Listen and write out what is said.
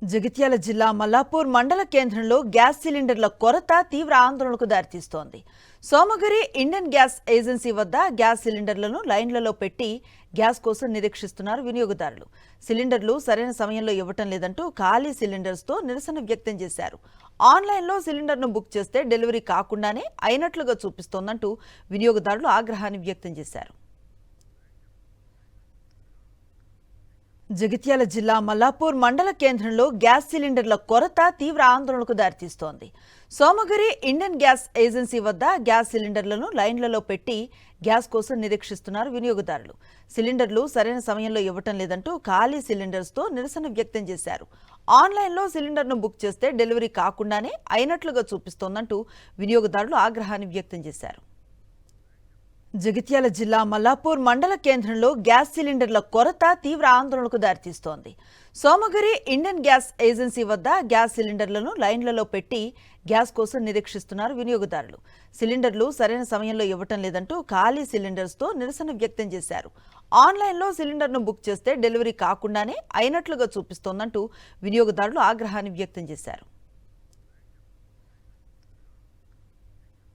జగిత్యాల జిల్లా మల్లాపూర్ మండల కేంద్రంలో గ్యాస్ సిలిండర్ల కొరత తీవ్ర ఆందోళనకు దారితీస్తోంది. సోమగిరి ఇండియన్ గ్యాస్ ఏజెన్సీ వద్ద గ్యాస్ సిలిండర్లను లైన్లలో పెట్టి గ్యాస్ కోసం నిరీక్షిస్తున్నారు వినియోగదారులు. సిలిండర్లు సరైన సమయంలో ఇవ్వటం లేదంటూ ఖాళీ సిలిండర్స్తో నిరసన వ్యక్తం చేశారు. ఆన్లైన్లో సిలిండర్ను బుక్ చేస్తే డెలివరీ కాకుండానే అయినట్లుగా చూపిస్తోందంటూ వినియోగదారులు ఆగ్రహాన్ని వ్యక్తం చేశారు. జగిత్యాల జిల్లా మల్లాపూర్ మండల కేంద్రంలో గ్యాస్ సిలిండర్ల కొరత తీవ్ర ఆందోళనకు దారితీస్తోంది. సోమగిరి ఇండియన్ గ్యాస్ ఏజెన్సీ వద్ద గ్యాస్ సిలిండర్లను లైన్లలో పెట్టి గ్యాస్ కోసం నిరీక్షిస్తున్నారు వినియోగదారులు. సిలిండర్లు సరైన సమయంలో ఇవ్వటం లేదంటూ ఖాళీ సిలిండర్స్తో నిరసన వ్యక్తం చేశారు. ఆన్లైన్లో సిలిండర్ను బుక్ చేస్తే డెలివరీ కాకుండానే అయినట్లుగా చూపిస్తోందంటూ వినియోగదారులు ఆగ్రహాన్ని వ్యక్తం చేశారు. జగిత్యాల జిల్లా మల్లాపూర్ మండల కేంద్రంలో గ్యాస్ సిలిండర్ల కొరత తీవ్ర ఆందోళనకు దారితీస్తోంది. సోమగిరి ఇండియన్ గ్యాస్ ఏజెన్సీ వద్ద గ్యాస్ సిలిండర్లను లైన్లలో పెట్టి గ్యాస్ కోసం నిరీక్షిస్తున్నారు వినియోగదారులు. సిలిండర్లు సరైన సమయంలో ఇవ్వటం లేదంటూ ఖాళీ సిలిండర్స్తో నిరసన వ్యక్తం చేశారు. ఆన్లైన్లో సిలిండర్ను బుక్ చేస్తే డెలివరీ కాకుండానే అయినట్లుగా చూపిస్తోందంటూ వినియోగదారులు ఆగ్రహాన్ని వ్యక్తం చేశారు.